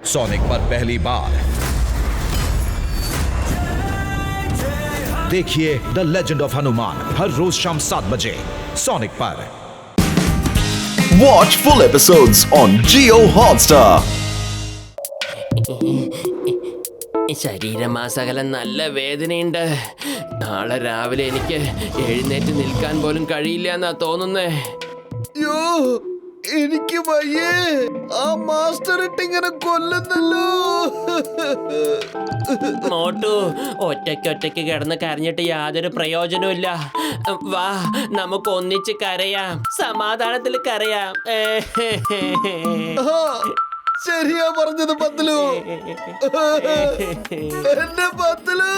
Sonic पर पहली बार देखिए द लेजेंड ऑफ हनुमान हर रोज शाम 7 बजे सोनिक पर। Watch full episodes on Jio Hotstar. ശരീരമാസകലം നല്ല വേദനയുണ്ട്. നാളെ രാവിലെ എനിക്ക് എഴുന്നേറ്റ് നിൽക്കാൻ പോലും കഴിയില്ല എന്നാ തോന്നുന്നേ. എനിക്ക് വയ്യേ, ആ മാസ്റ്റർ ഇട്ടിങ്ങനെ കൊല്ലുന്നല്ലോ. മോട്ടു, ഒറ്റയ്ക്ക് കിടന്ന് കരഞ്ഞിട്ട് യാതൊരു പ്രയോജനമില്ല. വാ, നമുക്ക് ഒന്നിച്ച് കരയാം, സമാധാനത്തിൽ കരയാം. ശരിയാ പറഞ്ഞത് പത്തലു, എന്റെ പത്തലു.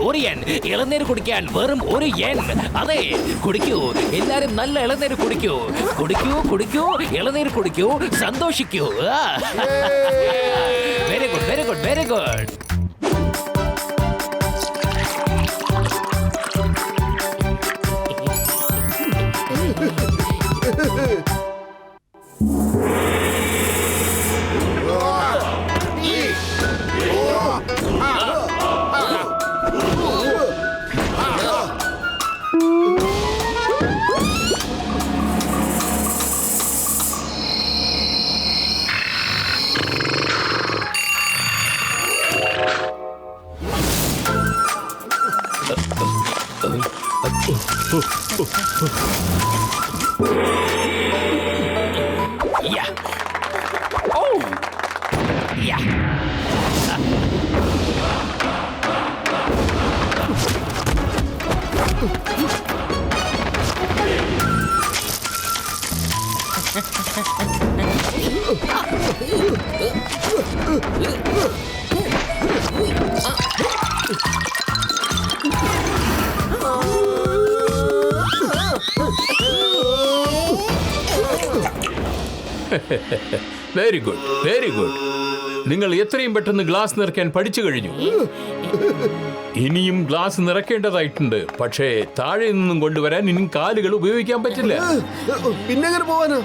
ഒരു yen ഇളനീര് കുടിക്കാൻ വെറും ഒരു yen. അതെ, കുടിക്കൂ എല്ലാരും, നല്ല ഇളനീര് കുടിക്കൂ, കുടിക്കൂ ഇളനീര് കുടിക്കൂ, സന്തോഷിക്കൂ. Very good very good very good. Yeah. Oh. Yeah. Very good very good. നിങ്ങൾ എത്രയും പെട്ടെന്ന് ഗ്ലാസ് നിറയ്ക്കാൻ പഠിച്ചു കഴിഞ്ഞു. ഇനിയും ഗ്ലാസ് നിറയ്ക്കേണ്ടതായിട്ടുണ്ട്. പക്ഷേ താഴെ നിന്നും കൊണ്ടുവരാൻ ഇനിയും കാലുകൾ ഉപയോഗിക്കാൻ പറ്റില്ല. പിന്നെ എങ്ങനെ പോവാനോ?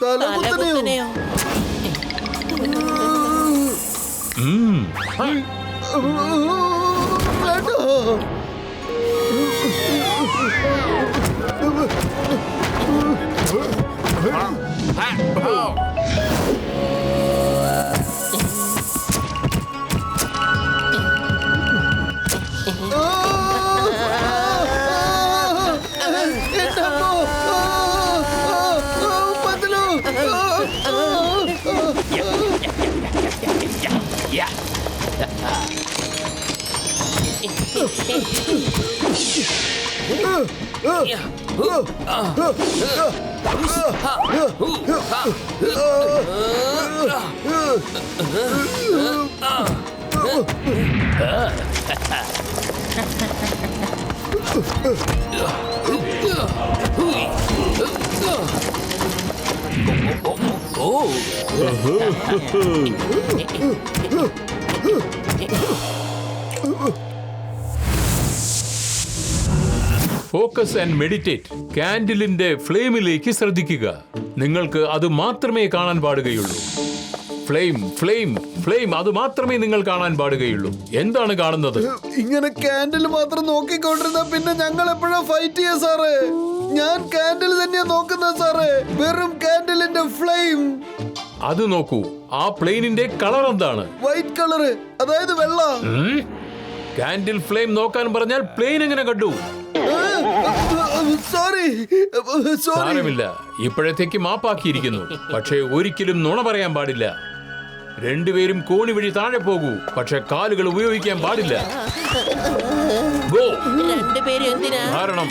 തലകുത്തനെയോ? Focus and meditate. കാൻഡിലിന്റെ ഫ്ലെയിമിലേക്ക് ശ്രദ്ധിക്കുക. നിങ്ങൾക്ക് അത് മാത്രമേ കാണാൻ പാടുകയുള്ളൂ. ഫ്ലെയിം ഫ്ലെയിം ഫ്ലെയിം, അത് മാത്രമേ നിങ്ങൾ കാണാൻ പാടുകയുള്ളൂ. എന്താണ് കാണുന്നത്? ഇങ്ങനെ കാൻഡിൽ മാത്രം നോക്കിക്കൊണ്ടിരുന്ന പിന്നെ ഞങ്ങൾ എപ്പോഴാ ഫൈറ്റ് ചെയ്യാ സാറേ? ഞാൻ കാൻഡിൽ തന്നെയാ നോക്കുന്നത് സാറേ, വെറും കാൻഡിലിന്റെ ഫ്ലെയിം. അത് നോക്കൂ. ആ പ്ലെയിനിന്റെ കളർ എന്താണ്? വൈറ്റ് കളറ്, അതായത് വെള്ള. കാൻഡിൽ ഫ്ലെയിം നോക്കാൻ പറഞ്ഞാൽ പ്ലെയിൻ എങ്ങനെ കണ്ടു? സോറി. സാരമില്ല, ഇപ്പോഴത്തേക്ക് മാപ്പാക്കിയിരിക്കുന്നു. പക്ഷേ ഒരിക്കലും നുണ പറയാൻ പാടില്ല. രണ്ടുപേരും കോണി വഴി താഴെ പോകൂ, പക്ഷെ കാലുകൾ ഉപയോഗിക്കാൻ പാടില്ല. കാരണം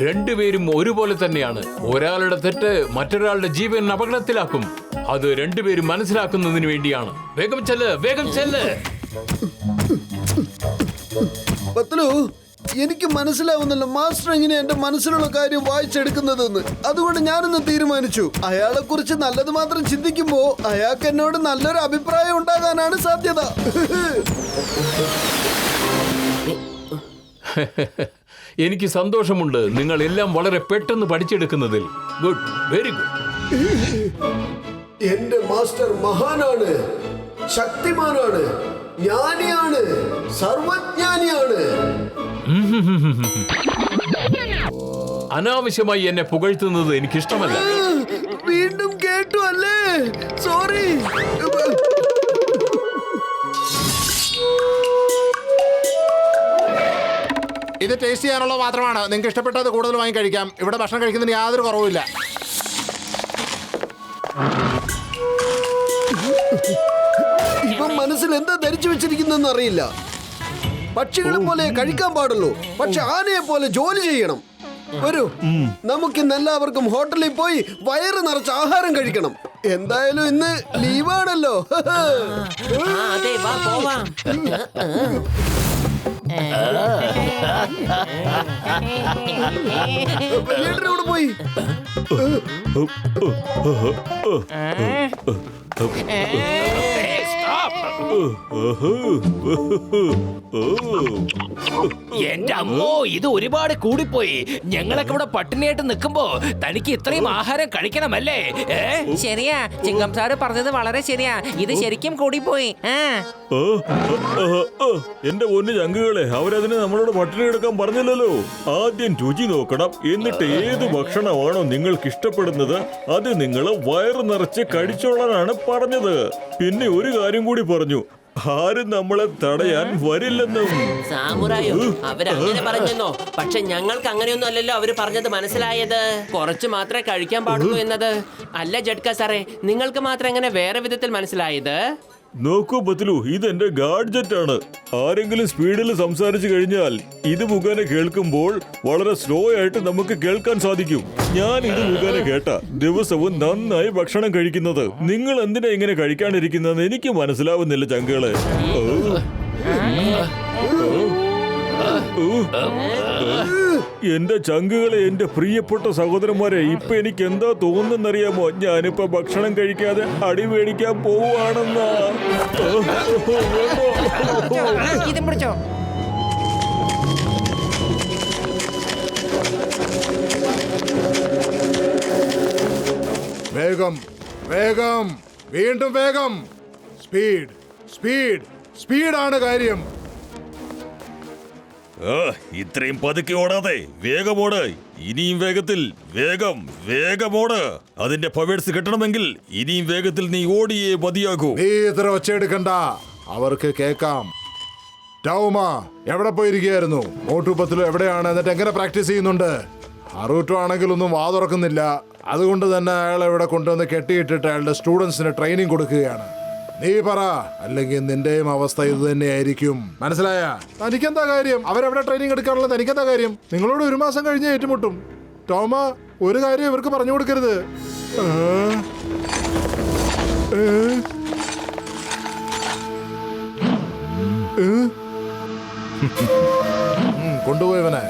രണ്ടുപേരും ഒരുപോലെ തന്നെയാണ്. ഒരാളുടെ തെറ്റ് മറ്റൊരാളുടെ ജീവൻ അപകടത്തിലാക്കും. അത് രണ്ടുപേരും മനസ്സിലാക്കുന്നതിന് വേണ്ടിയാണ്. വേഗം ചെല്ല്, വേഗം ചെല്ല്. പത്ലു, എനിക്ക് മനസ്സിലാവുന്നില്ല മാസ്റ്റർ എങ്ങനെ എന്റെ മനസ്സിലുള്ള കാര്യം വായിച്ചെടുക്കുന്നതെന്ന്. അതുകൊണ്ട് ഞാനൊന്ന് തീരുമാനിച്ചു, അയാളെ കുറിച്ച് നല്ലത് മാത്രം ചിന്തിക്കുമ്പോ അയാൾക്ക് എന്നോട് നല്ലൊരു അഭിപ്രായം ഉണ്ടാകാനാണ് സാധ്യത. എനിക്ക് സന്തോഷമുണ്ട് നിങ്ങൾ എല്ലാം വളരെ പെട്ടെന്ന് പഠിച്ചെടുക്കുന്നതിൽ. Good, very good. എന്റെ മാസ്റ്റർ മഹാനാണ്, ശക്തിമാനാണ്, ജ്ഞാനിയാണ്, സർവജ്ഞാനിയാണ്. അനാവശ്യമായി എന്നെ പുകഴ്ത്തുന്നത് എനിക്കിഷ്ടമല്ല. വീണ്ടും കേട്ടു അല്ലേ? സോറി. ഇത് ടേസ്റ്റ് ചെയ്യാനുള്ളത് മാത്രമാണ്. നിങ്ങൾക്ക് ഇഷ്ടപ്പെട്ടത് കൂടുതൽ വാങ്ങി കഴിക്കാം. ഇവിടെ ഭക്ഷണം കഴിക്കുന്നതിന് യാതൊരു കുറവുമില്ല. ഇവൻ മനസ്സിൽ എന്താ ധരിച്ചു വെച്ചിരിക്കുന്നെന്ന് അറിയില്ല. പക്ഷികളെ പോലെ കഴിക്കാൻ പാടുള്ളൂ, പക്ഷെ ആനയെ പോലെ ജോലി ചെയ്യണം. വരൂ, നമുക്കിന്ന് എല്ലാവർക്കും ഹോട്ടലിൽ പോയി വയറ് നിറച്ച് ആഹാരം കഴിക്കണം. എന്തായാലും ഇന്ന് ലീവാണല്ലോ. അതെ, വാ പോവാം. ലീഡറോട് പോയി. എന്റെ അമ്മോ, ഇത് ഒരുപാട് കൂടിപ്പോയി. ഞങ്ങളൊക്കെ ഇവിടെ പട്ടിണിയായിട്ട് നിൽക്കുമ്പോ തനിക്ക് ഇത്രയും ആഹാരം കഴിക്കണമല്ലേ? ശരിയാ, ചിങ്കം സാറ് പറഞ്ഞത് വളരെ ശരിയാ. ഇത് ശരിക്കും കൂടിപ്പോയി. എന്റെ പൊന്നു ചങ്കുകളെ, അവരതിന് നമ്മളോട് പട്ടിണി എടുക്കാൻ പറഞ്ഞില്ലല്ലോ. ആദ്യം രുചി നോക്കണം, എന്നിട്ട് ഏത് ഭക്ഷണമാണോ നിങ്ങൾക്ക് ഇഷ്ടപ്പെടുന്നത് അത് നിങ്ങൾ വയറ് നിറച്ച് കഴിച്ചോളാനാണ് പറഞ്ഞത്. പിന്നെ ഒരു കാര്യം കൂടി പറഞ്ഞു, ആരും നമ്മളെ തടയാൻ വരില്ലെന്നും. സാമുറായോ അവരങ്ങനെ പറഞ്ഞെന്നോ? പക്ഷെ ഞങ്ങൾക്ക് അങ്ങനെയൊന്നും അല്ലല്ലോ അവര് പറഞ്ഞത് മനസ്സിലായത്. കുറച്ച് മാത്രമേ കഴിക്കാൻ പാടുള്ളൂ എന്നത്. അല്ല ജഡ്ക സാറേ, നിങ്ങൾക്ക് മാത്രം എങ്ങനെ വേറെ വിധത്തിൽ മനസ്സിലായത്? നോക്കൂ പത്ലു, ഇതെന്റെ ഗാഡ്ജറ്റ് ആണ്. ആരെങ്കിലും സ്പീഡിൽ സംസാരിച്ചു കഴിഞ്ഞാൽ ഇത് മുഖേന കേൾക്കുമ്പോൾ വളരെ സ്ലോ ആയിട്ട് നമുക്ക് കേൾക്കാൻ സാധിക്കും. ഞാൻ ഇത് മുഖേന കേട്ട ദിവസവും നന്നായി ഭക്ഷണം കഴിക്കുന്നത്. നിങ്ങൾ എന്തിനാ ഇങ്ങനെ കഴിക്കാണ്ടിരിക്കുന്നത് എനിക്ക് മനസ്സിലാവുന്നില്ല ചങ്കുകളെ. എന്റെ ചങ്കുകളെ, എന്റെ പ്രിയപ്പെട്ട സഹോദരന്മാരെ, ഇപ്പൊ എനിക്ക് എന്താ തോന്നുന്നറിയാമോ? ഞാനിപ്പോ ഭക്ഷണം കഴിക്കാതെ അടി മേടിക്കാൻ പോവുകയാണെന്നാ. ഇതും പിടിച്ചോ. വേഗം വേഗം, വീണ്ടും വേഗം. സ്പീഡ് സ്പീഡ് സ്പീഡാണ് കാര്യം. ഇത്രയും പതുക്കെ ഓടാതെ വേഗമോട്. ഇനിയും വേഗത്തിൽ, വേഗം വേഗമോട്. അതിന്റെ പവേഴ്സ് കിട്ടണമെങ്കിൽ ഇനിയും വേഗത്തിൽ നീ ഓടിയേ മതിയാകൂ. നീ ഇത്ര ഒച്ചയെടുക്കണ്ട, അവർക്ക് കേക്കാം. ടൗമ എവിടെ പോയിരിക്കുകയായിരുന്നു? മോട്ടുപത്തിലും എവിടെയാണ്? എന്നിട്ട് എങ്ങനെ പ്രാക്ടീസ് ചെയ്യുന്നുണ്ട്? അറൂട്ടോ ആണെങ്കിൽ ഒന്നും വാ തുറക്കുന്നില്ല. അതുകൊണ്ട് തന്നെ അയാളെ ഇവിടെ കൊണ്ടുവന്ന് കെട്ടിയിട്ടിട്ട് അയാളുടെ സ്റ്റുഡൻസിന് ട്രെയിനിങ് കൊടുക്കുകയാണ്. നീ പറ, അല്ലെങ്കിൽ നിന്റെയും അവസ്ഥ ഇത് തന്നെയായിരിക്കും. മനസ്സിലായ? തനിക്കെന്താ കാര്യം? അവരെവിടെ ട്രെയിനിങ് എടുക്കാറുള്ളത്? തനിക്കെന്താ കാര്യം? നിങ്ങളോട് 1 മാസം കഴിഞ്ഞ് ഏറ്റുമുട്ടും. ടോമ, ഒരു കാര്യം ഇവർക്ക് പറഞ്ഞു കൊടുക്കരുത്. കൊണ്ടുപോയവനെ.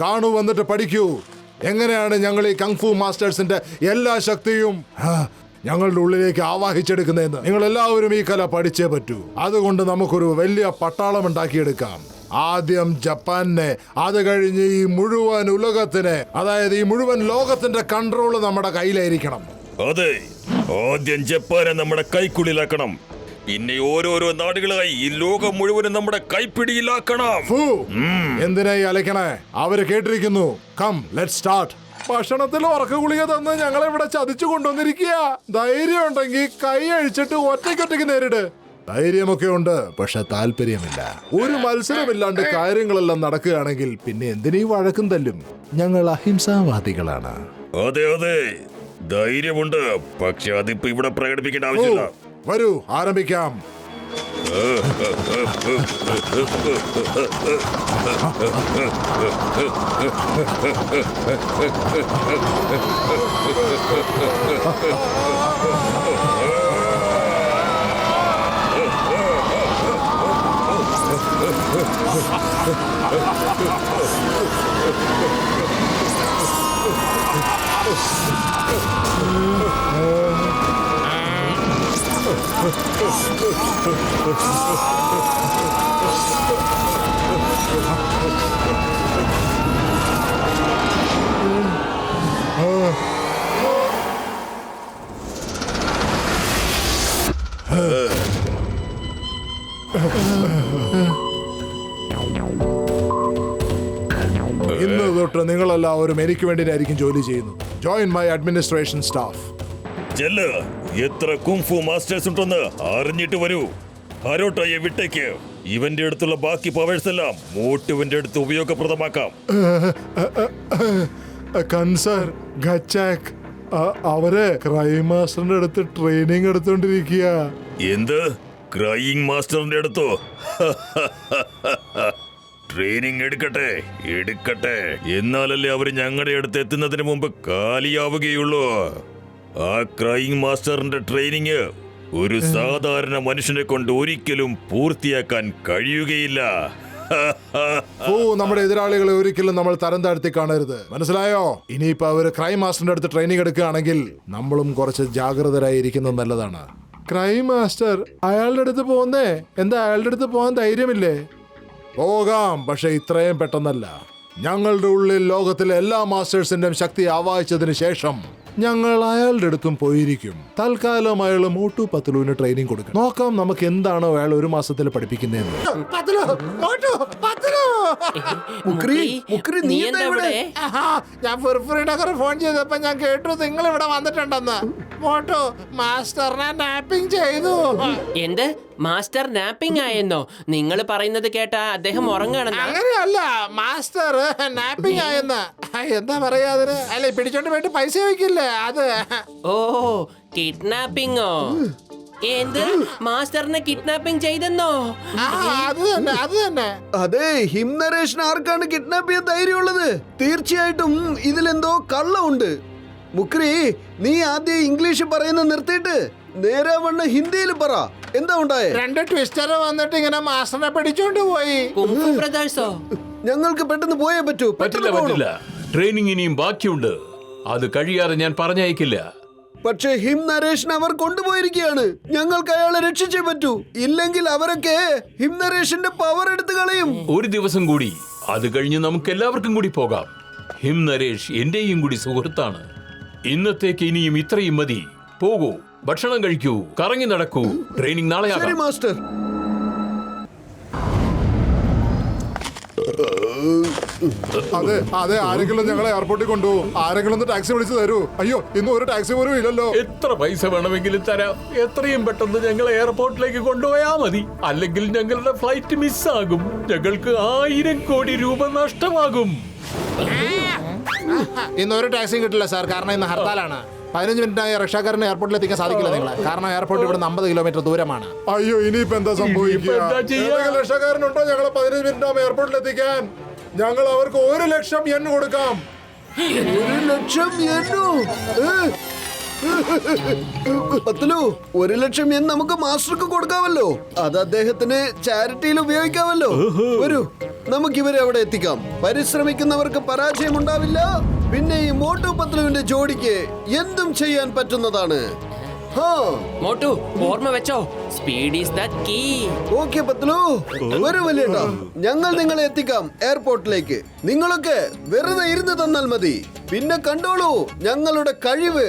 കാണൂ, വന്നിട്ട് പഠിക്കൂ. എങ്ങനെയാണ് ഞങ്ങൾ ഈ കങ്ഫു മാസ്റ്റേഴ്സിന്റെ എല്ലാ ശക്തിയും ഞങ്ങളുടെ ഉള്ളിലേക്ക് ആവാഹിച്ചെടുക്കുന്നതെന്ന്. നിങ്ങൾ എല്ലാവരും ഈ കല പഠിച്ചേ പറ്റൂ. അതുകൊണ്ട് നമുക്കൊരു വലിയ പട്ടാളം ഉണ്ടാക്കിയെടുക്കാം. ആദ്യം ജപ്പാനെ, അത് കഴിഞ്ഞ് ഈ മുഴുവൻ ഉലകത്തിന്, അതായത് ഈ മുഴുവൻ ലോകത്തിന്റെ കൺട്രോൾ നമ്മുടെ കയ്യിലായിരിക്കണം. അതെ, ആദ്യം ജപ്പാനെ നമ്മുടെ കൈക്കുള്ളിലാക്കണം. പിന്നെ ഓരോരോ നാടുകളായി ഈ ലോകം മുഴുവനും നമ്മുടെ കൈപ്പിടിയിലാക്കണം. എന്തിനായി അലക്കണേ? അവര് കേട്ടിരിക്കുന്നു. Come, let start. ഭക്ഷണത്തിൽ ഉറക്ക ഗുളിക തന്ന് ഞങ്ങളെ ഇവിടെ ചതിച്ചു കൊണ്ടുവന്നിരിക്കുക. ധൈര്യം ഉണ്ടെങ്കിൽ കൈ അഴിച്ചിട്ട് ഒറ്റയ്ക്കൊറ്റയ്ക്ക് നേരിട്. ധൈര്യമൊക്കെ ഉണ്ട്, പക്ഷെ താല്പര്യമില്ല. ഒരു മത്സരമില്ലാണ്ട് കാര്യങ്ങളെല്ലാം നടക്കുകയാണെങ്കിൽ പിന്നെ എന്തിനീ വഴക്കും തല്ലും? ഞങ്ങൾ അഹിംസാവാദികളാണ്. അതെ അതെ, ധൈര്യമുണ്ട്. പക്ഷെ അതിപ്പോ ഇവിടെ പ്രകടിപ്പിക്കേണ്ട ഓ, ആവശ്യമില്ല. വരൂ ആരംഭിക്കാം. ഇന്ന് തൊട്ട് നിങ്ങളെല്ലാവരും എനിക്ക് വേണ്ടിയിട്ടായിരിക്കും ജോലി ചെയ്യുന്നത്. Join my administration staff. ചെല്ല്, എത്ര കുംഫു മാസ്റ്റേഴ്സ് ഉണ്ടെന്ന് അറിഞ്ഞിട്ട് വരൂ. ഹരോട്ടയെ വിട്ടേക്ക്. ഇവന്റെ അടുത്തുള്ള ബാക്കി പവേഴ്സ് എല്ലാം മോട്ടുവിന്റെ അടുത്ത് ഉപയോഗപ്രദമാക്കാം. കൻസർ ഗച്ചാക് അവരെ ക്രൈം മാസ്റ്ററിന്റെ അടുത്ത് ട്രെയിനിങ് എടുത്തോണ്ടിരിക്കുക. എന്ത്? ക്രൈയിങ് മാസ്റ്ററിന്റെ അടുത്തോ? ട്രെയിനിങ് എടുക്കട്ടെ എടുക്കട്ടെ, എന്നാലല്ലേ അവര് ഞങ്ങളുടെ അടുത്ത് എത്തുന്നതിന് മുമ്പ് കാലിയാവുകയുള്ളൂ. ആ ക്രൈയിങ് മാസ്റ്ററിന്റെ ട്രെയിനിങ് ഒരു സാധാരണ മനുഷ്യനെ കൊണ്ട് ഒരിക്കലും പൂർത്തിയാക്കാൻ കഴിയുകയില്ല. ഓ, നമ്മുടെ എതിരാളികളെ ഒരിക്കലും നമ്മൾ തരം താഴ്ത്തി കാണരുത്, മനസ്സിലായോ? ഇനിയിപ്പോ അവര് ക്രൈം മാസ്റ്ററിന്റെ അടുത്ത് ട്രെയിനിങ് എടുക്കുകയാണെങ്കിൽ നമ്മളും കുറച്ച് ജാഗ്രതരായിരിക്കുന്നത് നല്ലതാണ്. ക്രൈം മാസ്റ്റർ അയാളുടെ അടുത്ത് പോകുന്നേ എന്താ? അയാളുടെ അടുത്ത് പോകാൻ ധൈര്യമില്ലേ? പോകാം, പക്ഷെ ഇത്രയും പെട്ടെന്നല്ല. ഞങ്ങളുടെ ഉള്ളിൽ ലോകത്തിലെ എല്ലാ മാസ്റ്റേഴ്സിന്റെയും ശക്തി ആവാഹിച്ചതിന് ശേഷം ഞങ്ങൾ അയാളുടെ അടുത്തും പോയിരിക്കും. തൽക്കാലം അയാൾ മോട്ടു പത്ലുവിന് ട്രെയിനിങ് കൊടുക്കും. നോക്കാം നമുക്ക് എന്താണോ അയാൾ ഒരു മാസത്തിൽ പഠിപ്പിക്കുന്നതെന്ന്. നീ എന്താ ഇവിടെ? ഞാൻ ഫുർഫുറിനൊക്കെ ഫോൺ ചെയ്തപ്പോ ഞാൻ കേട്ടു നിങ്ങൾ ഇവിടെ വന്നിട്ടുണ്ടെന്ന്. മോട്ടോ മാസ്റ്ററിനെ നാപ്പിംഗ് ചെയ്തു. എന്ത്? മാസ്റ്റർ നാപ്പിംഗ് ആയെന്നോ? നിങ്ങൾ പറയുന്നത് കേട്ടാ അദ്ദേഹം ഉറങ്ങാണെന്ന്. അങ്ങനെയല്ല, മാസ്റ്റർ നാപ്പിംഗ് ആയെന്ന്. എന്താ പറയാ അതിന്? അല്ലെ പിടിച്ചോണ്ട് പോയിട്ട് പൈസ ചോദിക്കില്ലേ അത്? ഓ, കിഡ്നാപ്പിംഗോ? എന്ത്? മാസ്റ്ററിനെ കിഡ്നാപ്പിംഗ് ചെയ്തെന്നോ? അത് തന്നെ അത് തന്നെ. അതെ, ഹിംനരേഷിന് ആർക്കാണ് കിഡ്നാപ്പ് ചെയ്യാൻ ധൈര്യമുള്ളത്? തീർച്ചയായിട്ടും ഇതിലെന്തോ കള്ളമുണ്ട്. മുക്രി, നീ ആദ്യം ഇംഗ്ലീഷ് പറയുന്ന നിർത്തിയിട്ട് നേരെ വണ്ണം ഹിന്ദിയിൽ പറ. എന്താ ഉണ്ടായേ? 2 ട്വിസ്റ്റർ വന്നിട്ട് ഇങ്ങനെ മാസ്റ്ററിനെ പിടിച്ചോണ്ട് പോയി. കുംഫു ബ്രദേഴ്സോ? ഞങ്ങൾക്ക് പെട്ടെന്ന് പോയേ പറ്റൂ. പറ്റില്ല പറ്റില്ല, ട്രെയിനിങ് ഇനിയും ബാക്കിയുണ്ട്. അത് കഴിയാതെ ഞാൻ പറഞ്ഞയക്കില്ല. പക്ഷേ ഹിം നരേഷിനെ അവർ കൊണ്ടുപോയിരിക്കുകയാണ്. ഞങ്ങൾക്ക് അയാളെ രക്ഷിച്ചേ പറ്റൂ. ഇല്ലെങ്കിൽ അവരൊക്കെ ഹിം നരേഷിന്റെ പവർ എടുത്തു കളയും. ഒരു ദിവസം കൂടി, അത് കഴിഞ്ഞ് നമുക്ക് എല്ലാവർക്കും കൂടി പോകാം. ഹിം നരേഷ് എന്റെയും കൂടി സുഹൃത്താണ്. ഇന്നത്തേക്ക് ഇനിയും ഇത്രയും മതി. പോകൂ, ഭക്ഷണം കഴിക്കൂ, കറങ്ങി നടക്കൂ. ട്രെയിനിങ് നാളെ ശരി മാസ്റ്റർ. അതെ അതെ, ആരെങ്കിലും ഞങ്ങളെ എയർപോർട്ടിൽ കൊണ്ടുപോകും. ആരെങ്കിലും ഒന്ന് ടാക്സി വിളിച്ചു തരൂ. അയ്യോ, ഇന്നും ഒരു ടാക്സി പോലും ഇല്ലല്ലോ. എത്ര പൈസ വേണമെങ്കിലും തരാം. എത്രയും പെട്ടെന്ന് ഞങ്ങളെ എയർപോർട്ടിലേക്ക് കൊണ്ടുപോയാൽ മതി. അല്ലെങ്കിൽ ഞങ്ങളുടെ ഫ്ലൈറ്റ് മിസ്സാകും. ഞങ്ങൾക്ക് 1000 കോടി രൂപ നഷ്ടമാകും. ഇന്നൊരു ടാക്സിയും കിട്ടില്ല സാർ, കാരണം ഇന്ന് ഹർത്താലാണ്. 15 മിനിറ്റായി റക്ഷാക്കാരനെ എയർപോർട്ടിൽ എത്തിക്കാൻ സാധിക്കില്ല നിങ്ങളെ. കാരണം എയർപോർട്ട് ഇവിടെ 50 കിലോമീറ്റർ ദൂരമാണ്. അയ്യോ, ഇനിയിപ്പോ എന്താ സംഭവിക്കുക? എന്താ ചെയ്യാ? രക്ഷാകാരനുണ്ടോ ഞങ്ങളെ 15 മിനിറ്റ് എയർപോർട്ടിൽ എത്തിക്കാൻ? ഞങ്ങൾ അവർക്ക് 1 ലക്ഷം yen കൊടുക്കാം. 1 ലക്ഷം യെന്നോ? പത്ലു, 1 ലക്ഷം yen നമുക്ക് മാസ്റ്റർക്ക് കൊടുക്കാമല്ലോ. അത് അദ്ദേഹത്തിന് ചാരിറ്റിയിൽ ഉപയോഗിക്കാമല്ലോ. വരൂ, നമുക്ക് ഇവരെ അവിടെ എത്തിക്കാം. പരിശ്രമിക്കുന്നവർക്ക് പരാജയം ഉണ്ടാവില്ല. പിന്നെ ഈ മോട്ടു പത്ലുവിന്റെ ജോഡിക്ക് എന്തും ചെയ്യാൻ പറ്റുന്നതാണ്. മോട്ടു, ഓർമ്മ വെച്ചോ, speed is the key. Okay Patlu, വരൂ വലിയേട്ടാ. ഞങ്ങൾ നിങ്ങളെ എത്തിക്കാം എയർപോർട്ടിലേക്ക്. നിങ്ങളൊക്കെ വെറുതെ ഇരുന്ന് തന്നാൽ മതി. പിന്നെ കണ്ടോളൂ ഞങ്ങളുടെ കഴിവ്.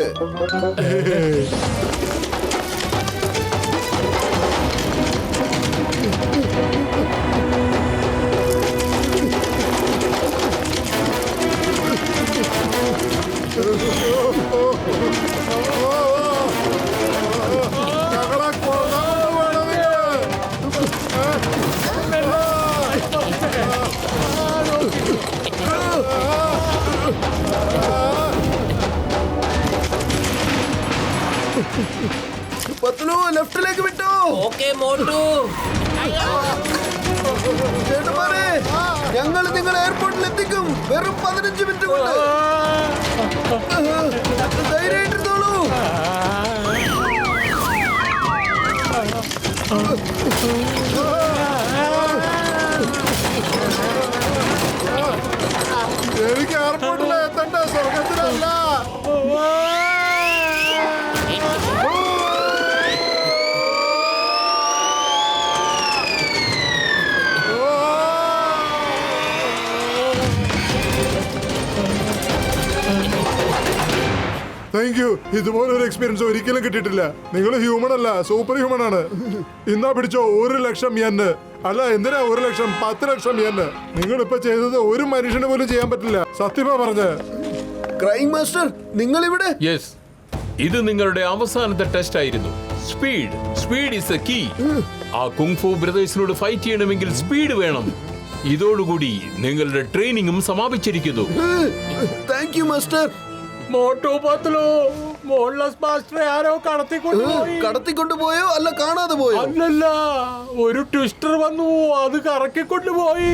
പത്ലു ലെഫ്റ്റിലേക്ക് വിട്ടോ. ഓക്കെ മോട്ടു. ചേട്ടന്മാരെ, ഞങ്ങൾ നിങ്ങൾ എയർപോർട്ടിൽ എത്തിക്കും വെറും 15 മിനിറ്റ് കൊണ്ട്. ധൈര്യമായിട്ടിരുന്നോളൂ. എനിക്ക് എയർപോർട്ടിൽ എത്തണ്ട, സ്വർഗത്തിലല്ല. Thank you. ഇതുപോലൊരു എക്സ്പീരിയൻസ് ഒരിക്കലും കിട്ടിയിട്ടില്ല. നിങ്ങൾ ഹ്യൂമൻ അല്ല, സൂപ്പർ ഹ്യൂമൻ ആണ്. ഇന്നാ പിടിച്ചോ 1 ലക്ഷം yen. അല്ല, എന്തിനാ 1 ലക്ഷം? 10 ലക്ഷം yen. നിങ്ങൾ ഇപ്പൊ ചെയ്തത് ഒരു മനുഷ്യന് പോലും ചെയ്യാൻ പറ്റില്ല. സത്യമാ പറഞ്ഞ. ക്രൈം മാസ്റ്റർ, നിങ്ങൾ ഇവിടെ? യെസ്, ഇത് നിങ്ങളുടെ അവസാനത്തെ ടെസ്റ്റ് ആയിരുന്നു. Speed is a key. ആ കുങ്ഫു ബ്രദേഴ്സിനോട് ഫൈറ്റ് ചെയ്യണമെങ്കിൽ സ്പീഡ് വേണം. ഇതോടുകൂടി നിങ്ങളുടെ ട്രെയിനിങ്ങും സമാപിച്ചിരിക്കുന്നു. Thank you master. Motu Patlu, മോൺലെസ് മാസ്റ്ററെ ആരോ കടത്തിക്കൊണ്ടുപോയോ അല്ല കാണാതെ പോയോ? അല്ലല്ല, ഒരു ട്വിസ്റ്റർ വന്നു, അത് കറക്കിക്കൊണ്ടുപോയി.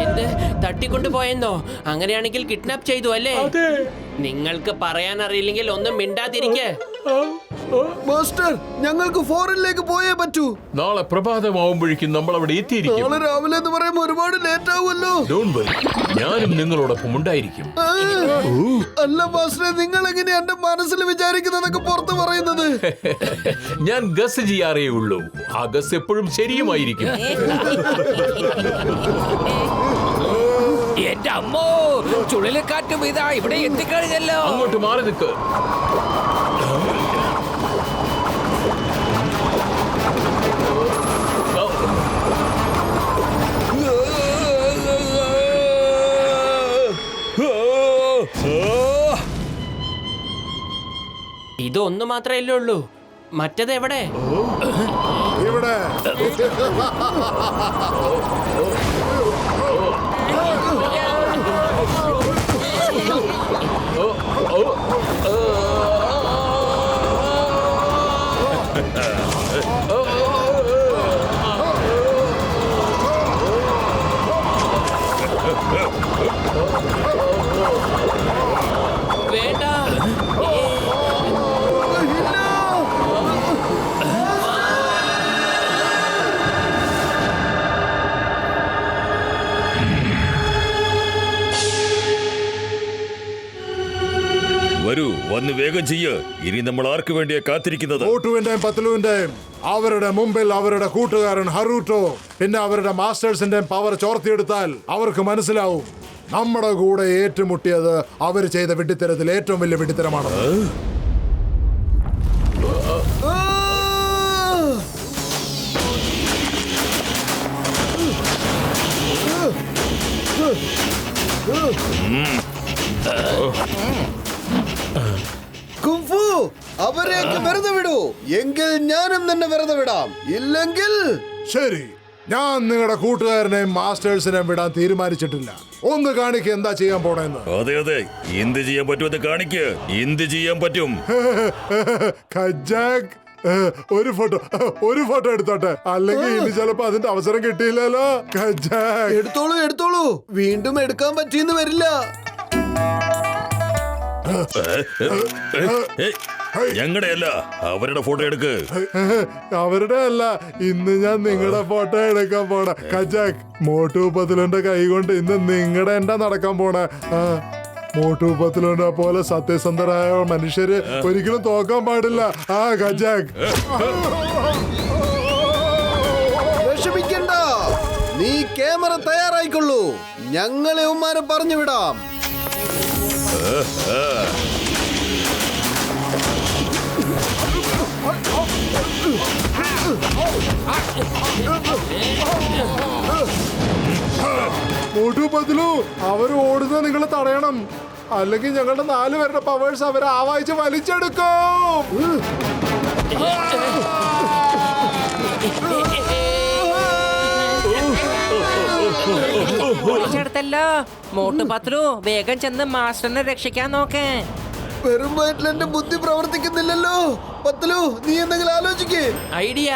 എന്ത് തട്ടിക്കൊണ്ടുപോയെന്നോ? അങ്ങനെയാണെങ്കിൽ കിഡ്നാപ്പ് ചെയ്തു അല്ലേ? നിങ്ങൾക്ക് പറയാൻ അറിയില്ലെങ്കിൽ ഒന്നും മിണ്ടാതിരിക്കെ. മാസ്റ്റർ, ഞങ്ങൾക്ക് ഫോറിനിലേക്ക് പോയേ പറ്റൂ. നാളെ പ്രഭാതമാവുമ്പോഴേക്കും നമ്മൾ അവിടെ എത്തിയിരിക്കും. നാളെ രാവിലെ എന്ന് പറയുമ്പോൾ ഒരുപാട് ലേറ്റ് ആവുമല്ലോ. Don't worry, ഞാനും നിങ്ങളോടൊപ്പം ഉണ്ടായിരിക്കും. അല്ല മാസ്റ്ററെ, നിങ്ങൾ എങ്ങനെ എന്റെ മനസ്സിൽ വിചാരിക്കുന്നതൊക്കെ പുറത്ത് പറയുന്നത്? ഞാൻ ഗസ് ചെയ്യാറേ ഉള്ളൂ. ആ ഗസ് എപ്പോഴും ശരിയുമായിരിക്കും. എന്റെ അമ്മോ, ചുഴലിക്കാറ്റും ഇതാ ഇവിടെ എത്തിക്കഴിഞ്ഞല്ലോ. അങ്ങോട്ട് മാറി നിൽക്ക്. ഇതൊന്നു മാത്രമല്ലേ ഉള്ളൂ, മറ്റത് എവിടെ? ഇവിടെ. വേണ്ട. വരൂ, വന്ന് വേഗം ചെയ്യ്. ഇനി നമ്മൾ ആർക്ക് വേണ്ടിയാ കാത്തിരിക്കുന്നത്? മോട്ടുവിന്റെയും പത്ലുവിന്റെയും അവരുടെ മുമ്പിൽ അവരുടെ കൂട്ടുകാരൻ ഹറൂട്ടോ പിന്നെ അവരുടെ മാസ്റ്റേഴ്സിന്റെയും പവർ ചോർത്തിയെടുത്താൽ അവർക്ക് മനസ്സിലാവും നമ്മുടെ കൂടെ ഏറ്റുമുട്ടിയത് അവർ ചെയ്ത വിഡ്ഢിത്തരത്തിൽ ഏറ്റവും വലിയ വിഡ്ഢിത്തരമാണ്. കുംഫു, അവരെയൊക്കെ വെറുതെ വിടൂ. എങ്കിൽ ഞാനും തന്നെ വെറുതെ വിടാം. ഇല്ലെങ്കിൽ ശരി, ഞാൻ നിങ്ങളുടെ കൂട്ടുകാരനെയും മാസ്റ്റേഴ്സിനെയും വിടാൻ തീരുമാനിച്ചിട്ടില്ല. ഒന്ന് കാണിക്ക് എന്താ ചെയ്യാൻ പോണെന്ന്. അതെ അതെ, എന്ത് ചെയ്യാൻ പറ്റുമെന്ന് കാണിക്ക്. എന്ത് ചെയ്യാൻ പറ്റും? ഖജാക്, ഒരു ഫോട്ടോ എടുത്തോട്ടെ, അല്ലെങ്കിൽ ഇനി ചിലപ്പോ അതിന്റെ അവസരം കിട്ടിയില്ലല്ലോ. ഖജാക്, എടുത്തോളൂ. വീണ്ടും എടുക്കാൻ പറ്റിയെന്ന് വരില്ല. ഞങ്ങളുടെ അല്ല, അവരുടെ ഫോട്ടോ എടുക്ക്. അവരുടെ അല്ല, ഇന്ന് ഞാൻ നിങ്ങളുടെ ഫോട്ടോ എടുക്കാൻ പോണ. ഖജാക്, മോട്ടു പത്ലുവിന്റെ കൈ കൊണ്ട് ഇന്ന് നിങ്ങളുടെ എന്താ നടക്കാൻ പോണ. മോട്ടു പത്ലുവിനെ പോലെ സത്യസന്ധരായ മനുഷ്യര് ഒരിക്കലും തോക്കാൻ പാടില്ല. ആ ഖജാക്, വിഷമിക്കണ്ട, നീ ക്യാമറ തയ്യാറായിക്കൊള്ളൂ. ഞങ്ങളെ ഉമ്മാരെ പറഞ്ഞു വിടാം. മോട്ടു പത്ലു അവർ ഓടുന്നത് നിങ്ങൾ തടയണം, അല്ലെങ്കിൽ ഞങ്ങളുടെ 4 പേരുടെ പവേഴ്സ് അവർ ആവാഹിച്ച് വലിച്ചെടുക്കും. പൊളിച്ചെടുത്തല്ലോ. മോട്ടു പത്ലു വേഗം ചെന്ന് മാസ്റ്ററിനെ രക്ഷിക്കാൻ നോക്കേ. വെറും വയറ്റിൽ എന്റെ ബുദ്ധി പ്രവർത്തിക്കുന്നില്ലല്ലോ. പത്ലു, നീ എന്തെങ്കിലും ആലോചിക്കേ. ഐഡിയ,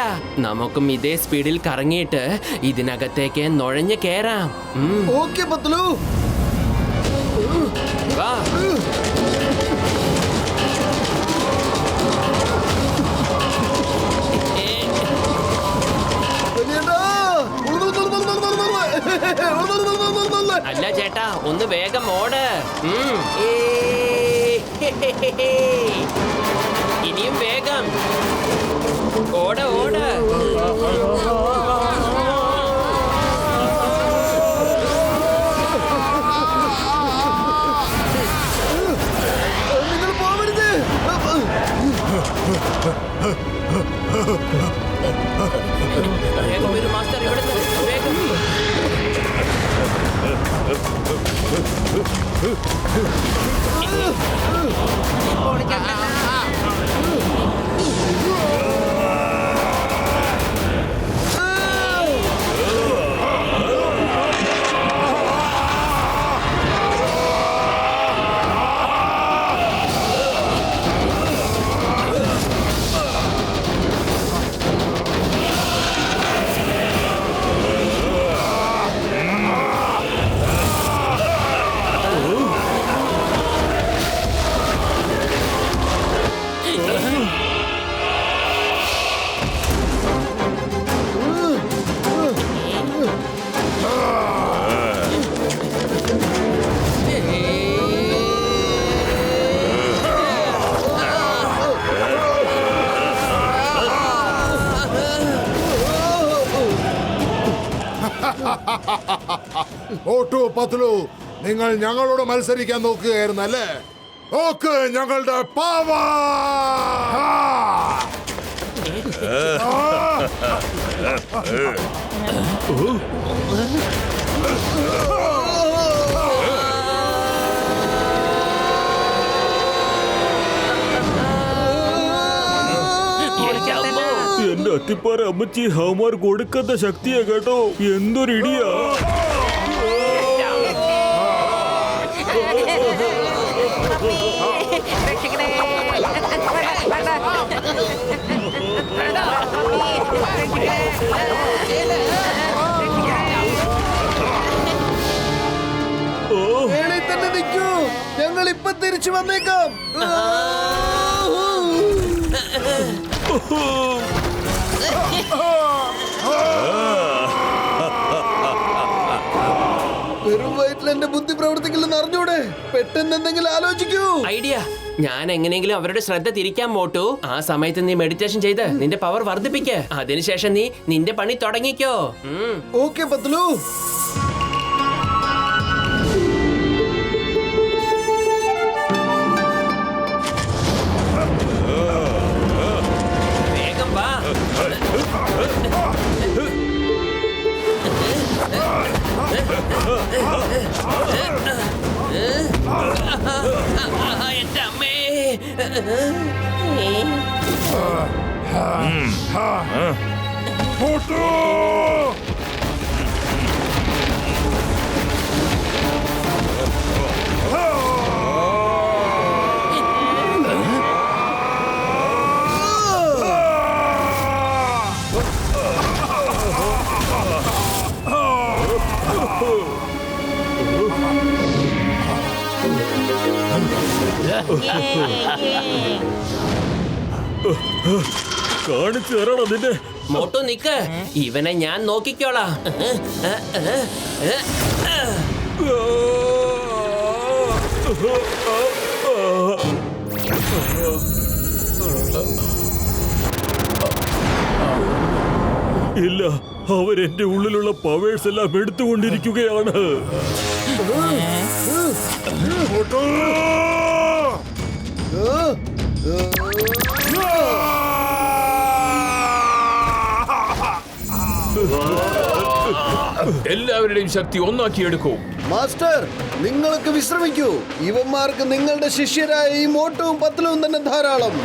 നമുക്കും ഇതേ സ്പീഡിൽ കറങ്ങിയിട്ട് ഇതിനകത്തേക്ക് നുഴഞ്ഞു കേറാം. ഓക്കെ പത്ലു. വാ. അല്ല ചേട്ടാ, ഒന്ന് വേഗം ഓട്. ഇനിയും വേഗം ഓട് ഓട്. നിങ്ങൾ പോവരുത്. വേഗം വരൂ മാസ്റ്റർ, ഇവിടുന്ന് വേഗം. മോട്ടു പത്ലു, നിങ്ങൾ ഞങ്ങളോട് മത്സരിക്കാൻ നോക്കുകയായിരുന്നു അല്ലേ? നോക്ക് ഞങ്ങളുടെ പവർ. എന്റെ അത്തിപ്പാറ അമ്മച്ചി ഹമാർ കൊടുക്കുന്ന ശക്തിയാ കേട്ടോ. എന്തൊരു ഇടിയാ. വേളി തന്നെ നിൽക്കൂ, ഞങ്ങൾ ഇപ്പൊ തിരിച്ചു വന്നേക്കാം. വെറും വയറ്റിൽ എന്റെ ബുദ്ധി പ്രവർത്തിക്കില്ലെന്ന് അറിഞ്ഞൂടെ? പെട്ടെന്ന് എന്തെങ്കിലും ആലോചിക്കൂ. ഐഡിയ, ഞാൻ എങ്ങനെയെങ്കിലും അവരുടെ ശ്രദ്ധ തിരിക്കാൻ മോട്ടു. ആ സമയത്ത് നീ മെഡിറ്റേഷൻ ചെയ്ത് നിന്റെ പവർ വർദ്ധിപ്പിക്ക്. അതിനുശേഷം നീ നിന്റെ പണി തുടങ്ങിക്കോ. ഓക്കെ പത്ലു. വേഗം വാ. എന്റെ അമ്മേ. കാണിച്ചു തരണം നിന്റെ. മോട്ടു നിക്ക്, ഇവനെ ഞാൻ നോക്കിക്കോളാം. ഇല്ല, അവരെന്റെ ഉള്ളിലുള്ള പവേഴ്സ് എല്ലാം എടുത്തുകൊണ്ടിരിക്കുകയാണ്. എല്ലാവരുടെയും ശക്തി ഒന്നാക്കിയെടുക്കൂ. മാസ്റ്റർ, നിങ്ങൾക്ക് വിശ്രമിക്കൂ. ഇവന്മാർക്ക് നിങ്ങളുടെ ശിഷ്യരായ ഈ മോട്ടുവും പത്തലും തന്നെ ധാരാളം.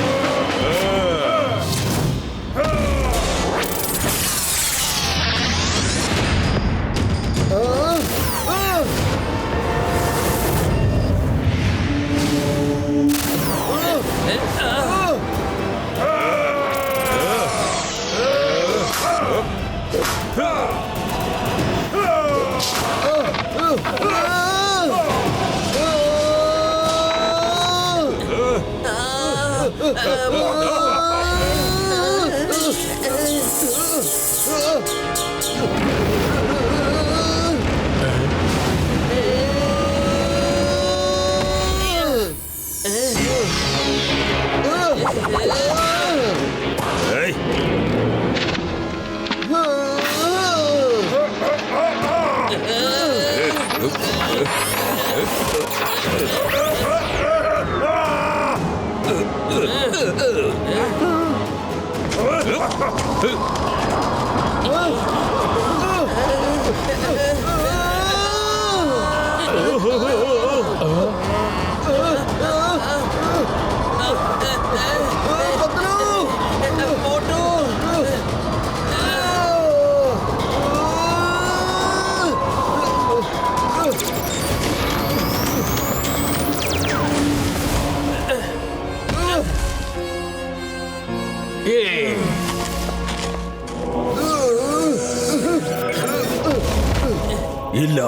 ഇല്ല,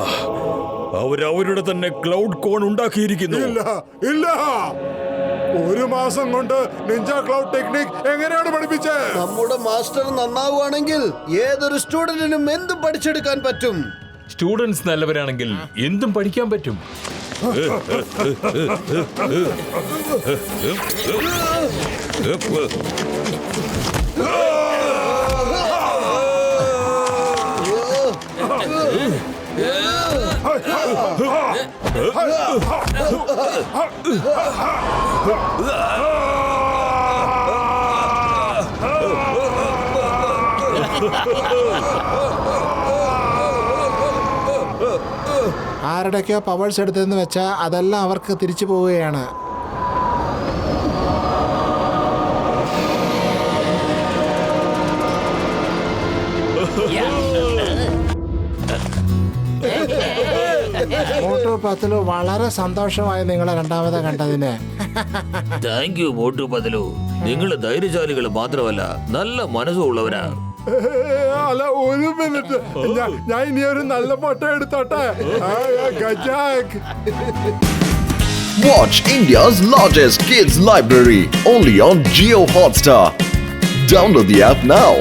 അവരവരുടെ തന്നെ ക്ലൗഡ് കോൺ ഉണ്ടാക്കിയിരിക്കുന്നു. ഇല്ല ഇല്ല, ഒരു മാസം കൊണ്ട് നിഞ്ച ക്ലൗഡ് ടെക്നിക് എങ്ങനെയാണ് പഠിപ്പിച്ചത്? നമ്മുടെ മാസ്റ്റർ നന്നാവുകയാണെങ്കിൽ ഏതൊരു സ്റ്റുഡന്റിനും എന്തും പഠിച്ചെടുക്കാൻ പറ്റും. സ്റ്റുഡൻസ് നല്ലവരാണെങ്കിൽ എന്തും പഠിക്കാൻ പറ്റും. ആരുടെയൊക്കെയോ പവേഴ്സ് എടുത്തതെന്ന് വെച്ചാൽ അതെല്ലാം അവർക്ക് തിരിച്ചു പോവുകയാണ്. മോട്ടു പത്തലു, വളരെ സന്തോഷമായി നിങ്ങളെ രണ്ടാമത് കണ്ടതിന്. Thank you Motu Patlu. നിങ്ങൾ ധൈര്യശാലികൾ മാത്രമല്ല, നല്ല മനസ്സുള്ളവരാ. അല്ല, ഒരു മിനിറ്റ്, ഞാൻ ഇനി ഒരു നല്ല ഫോട്ടോ എടുത്തോട്ടെ. ഗജാക്. Watch India's largest kids library only on Jio Hotstar. Download the app now.